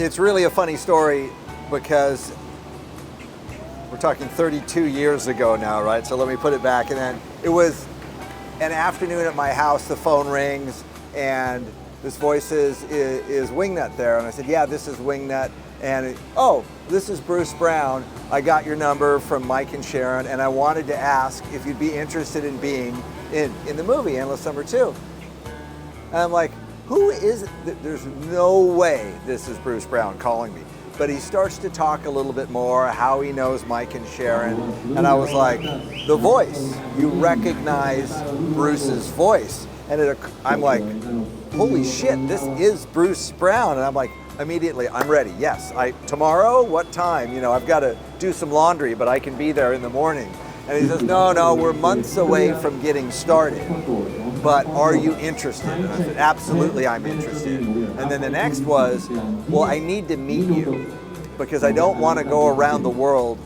It's really a funny story because we're talking 32 years ago now, right? So let me put it back. And then it was an afternoon at my house, the phone rings, and this voice is Wingnut there? And I said, yeah, this is Wingnut. And oh, this is Bruce Brown. I got your number from Mike and Sharon, and I wanted to ask if you'd be interested in being in the movie, Endless Summer 2. And I'm like, who is it? There's no way this is Bruce Brown calling me. But he starts to talk a little bit more, how he knows Mike and Sharon. And I was like, the voice, you recognize Bruce's voice. And I'm like, holy shit, this is Bruce Brown. And I'm like, immediately, I'm ready. Yes, tomorrow, what time? You know, I've got to do some laundry, but I can be there in the morning. And he says, no, we're months away from getting started. But are you interested? And I said, absolutely, I'm interested. And then the next was, well, I need to meet you because I don't want to go around the world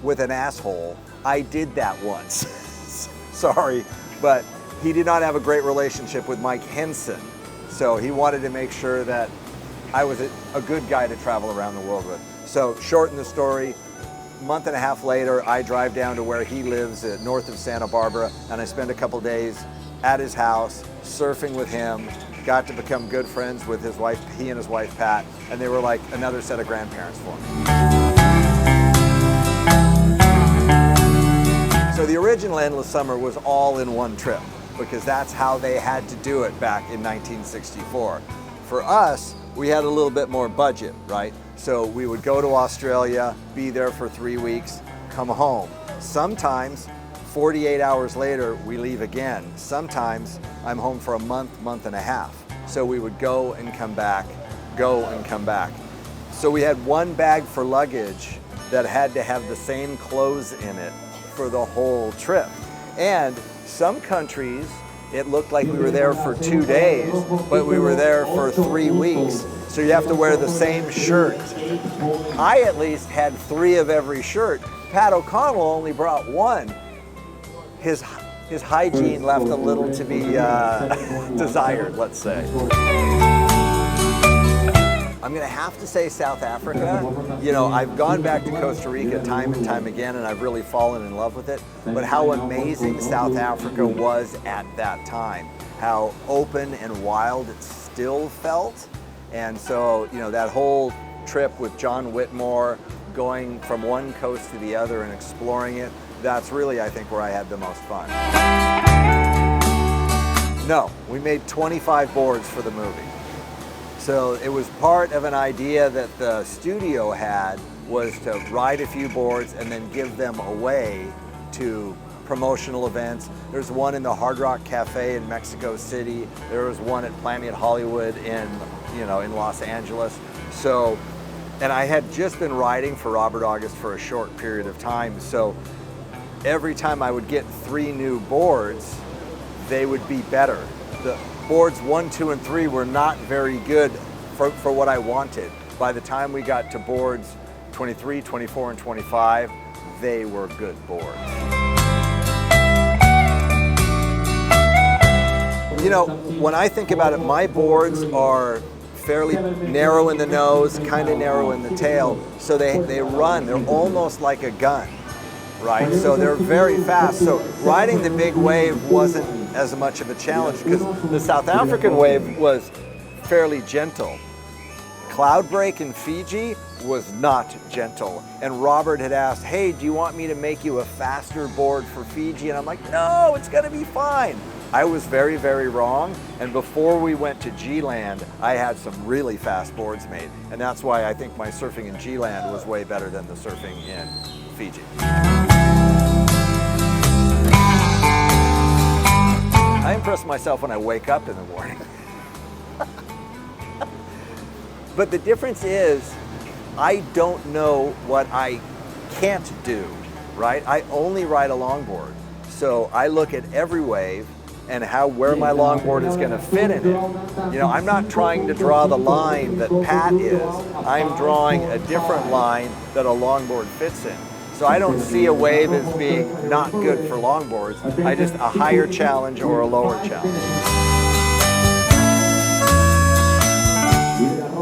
with an asshole. I did that once. Sorry, but he did not have a great relationship with Mike Henson. So he wanted to make sure that I was a good guy to travel around the world with. So shorten the story, a month and a half later, I drive down to where he lives north of Santa Barbara, and I spend a couple days at his house, surfing with him, got to become good friends with his wife, he and his wife Pat, and they were like another set of grandparents for me. So the original Endless Summer was all in one trip, because that's how they had to do it back in 1964. For us, we had a little bit more budget, right? So we would go to Australia, be there for 3 weeks, come home. Sometimes 48 hours later, we leave again. Sometimes I'm home for a month and a half. So we would go and come back, go and come back. So we had one bag for luggage that had to have the same clothes in it for the whole trip. And some countries, it looked like we were there for 2 days, but we were there for 3 weeks. So you have to wear the same shirt. I at least had 3 of every shirt. Pat O'Connell only brought 1. His hygiene left a little to be desired, let's say. I'm gonna have to say South Africa. You know, I've gone back to Costa Rica time and time again, and I've really fallen in love with it. But how amazing South Africa was at that time. How open and wild it still felt. And so, you know, that whole trip with John Whitmore, going from one coast to the other and exploring it, that's really, I think, where I had the most fun. No, we made 25 boards for the movie. So it was part of an idea that the studio had, was to ride a few boards and then give them away to promotional events. There's one in the Hard Rock Cafe in Mexico City. There was one at Planet Hollywood in Los Angeles. So, and I had just been riding for Robert August for a short period of time. So every time I would get 3 new boards, they would be better. The boards 1, 2, and 3 were not very good for what I wanted. By the time we got to boards 23, 24, and 25, they were good boards. You know, when I think about it, my boards are fairly narrow in the nose, kind of narrow in the tail, so they run, they're almost like a gun. Right, so they're very fast. So riding the big wave wasn't as much of a challenge because the South African wave was fairly gentle. Cloudbreak in Fiji was not gentle. And Robert had asked, hey, do you want me to make you a faster board for Fiji? And I'm like, no, it's gonna be fine. I was very, very wrong. And before we went to G-Land, I had some really fast boards made. And that's why I think my surfing in G-Land was way better than the surfing in Fiji. I impress myself when I wake up in the morning. But the difference is, I don't know what I can't do, right? I only ride a longboard. So I look at every wave and where my longboard is gonna fit in it. You know, I'm not trying to draw the line that Pat is. I'm drawing a different line that a longboard fits in. So I don't see a wave as being not good for longboards. Just a higher challenge or a lower challenge.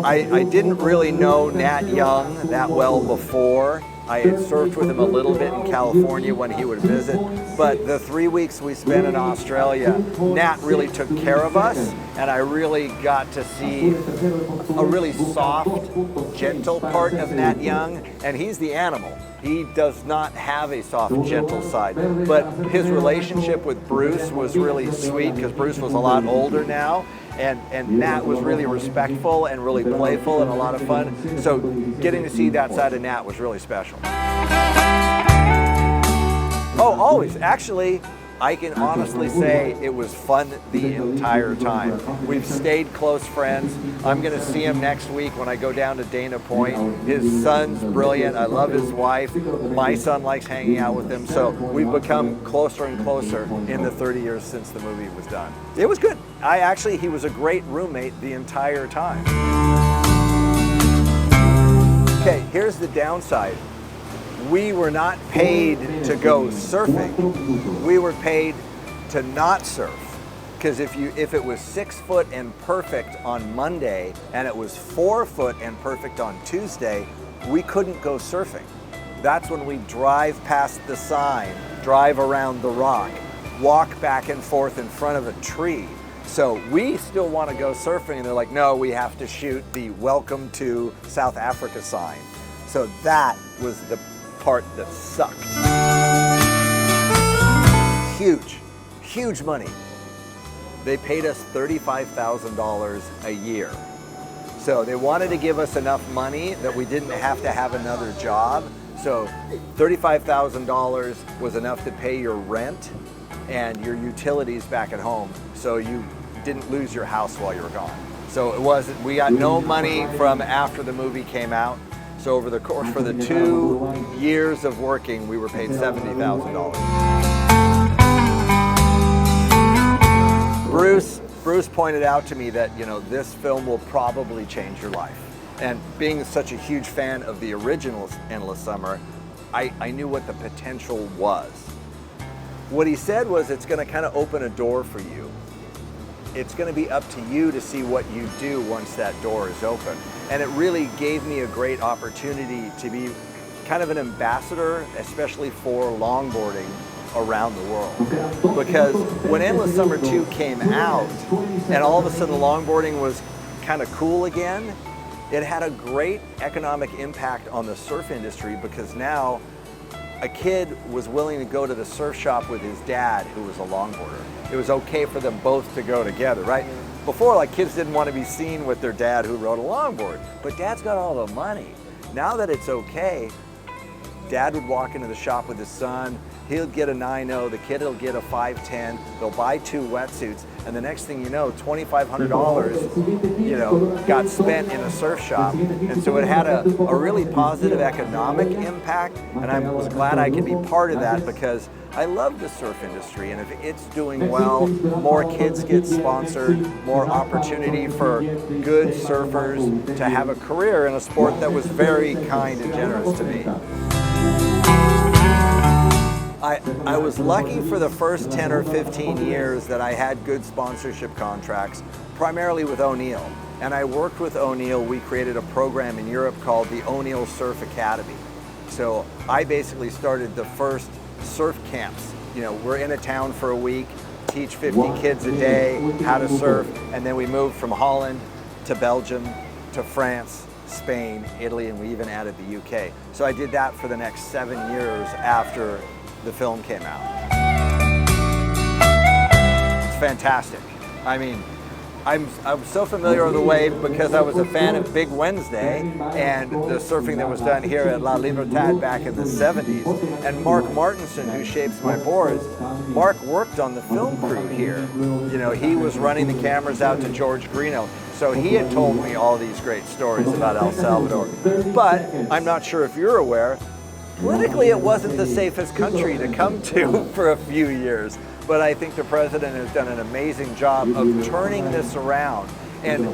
I didn't really know Nat Young that well before. I had surfed with him a little bit in California when he would visit, but the 3 weeks we spent in Australia, Nat really took care of us, and I really got to see a really soft, gentle part of Nat Young, and he's the animal. He does not have a soft, gentle side, but his relationship with Bruce was really sweet because Bruce was a lot older now, and Nat was really respectful and really playful and a lot of fun. So getting to see that side of Nat was really special. Oh, always. Actually, I can honestly say it was fun the entire time. We've stayed close friends. I'm going to see him next week when I go down to Dana Point. His son's brilliant. I love his wife. My son likes hanging out with him. So we've become closer and closer in the 30 years since the movie was done. It was good. He was a great roommate the entire time. Okay, here's the downside. We were not paid to go surfing. We were paid to not surf. Because if it was 6 foot and perfect on Monday and it was 4 foot and perfect on Tuesday, we couldn't go surfing. That's when we drive past the sign, drive around the rock, walk back and forth in front of a tree. So we still want to go surfing, and they're like, no, we have to shoot the Welcome to South Africa sign. So that was the part that sucked. Huge money. They paid us $35,000 a year. So they wanted to give us enough money that we didn't have to have another job. So $35,000 was enough to pay your rent and your utilities back at home, so you didn't lose your house while you were gone. So we got no money from after the movie came out. So over the course for the 2 years of working, we were paid $70,000. Bruce pointed out to me that, this film will probably change your life. And being such a huge fan of the original Endless Summer, I knew what the potential was. What he said was, it's going to kind of open a door for you. It's going to be up to you to see what you do once that door is open. And it really gave me a great opportunity to be kind of an ambassador, especially for longboarding around the world. Because when Endless Summer 2 came out, and all of a sudden longboarding was kind of cool again, it had a great economic impact on the surf industry, because now a kid was willing to go to the surf shop with his dad, who was a longboarder. It was okay for them both to go together, right? Before, kids didn't want to be seen with their dad who rode a longboard, but dad's got all the money. Now that it's okay, dad would walk into the shop with his son, he'll get a 9.0, the kid will get a 5.10, they'll buy 2 wetsuits, and the next thing you know, $2,500, got spent in a surf shop. And so it had a really positive economic impact, and I was glad I could be part of that, because I love the surf industry, and if it's doing well, more kids get sponsored, more opportunity for good surfers to have a career in a sport that was very kind and generous to me. I was lucky for the first 10 or 15 years that I had good sponsorship contracts, primarily with O'Neill. And I worked with O'Neill. We created a program in Europe called the O'Neill Surf Academy. So I basically started the first surf camps. We're in a town for a week, teach 50 kids a day how to surf, and then we moved from Holland to Belgium to France, Spain, Italy, and we even added the UK. So I did that for the next 7 years after the film came out. It's fantastic. I'm so familiar with the wave because I was a fan of Big Wednesday and the surfing that was done here at La Libertad back in the 70s. And Mark Martinson, who shapes my boards, Mark worked on the film crew here. He was running the cameras out to George Greeno. So he had told me all these great stories about El Salvador. But I'm not sure if you're aware, politically it wasn't the safest country to come to for a few years. But I think the president has done an amazing job of turning this around. And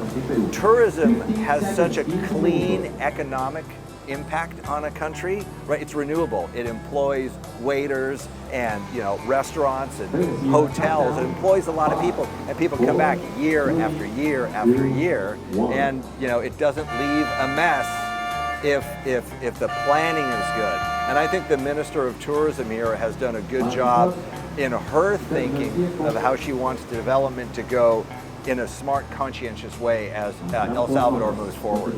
tourism has such a clean economic impact on a country, right? It's renewable. It employs waiters and restaurants and hotels. It employs a lot of people, and people come back year after year after year, and it doesn't leave a mess if the planning is good. And I think the Minister of Tourism here has done a good job in her thinking of how she wants the development to go in a smart, conscientious way as El Salvador moves forward.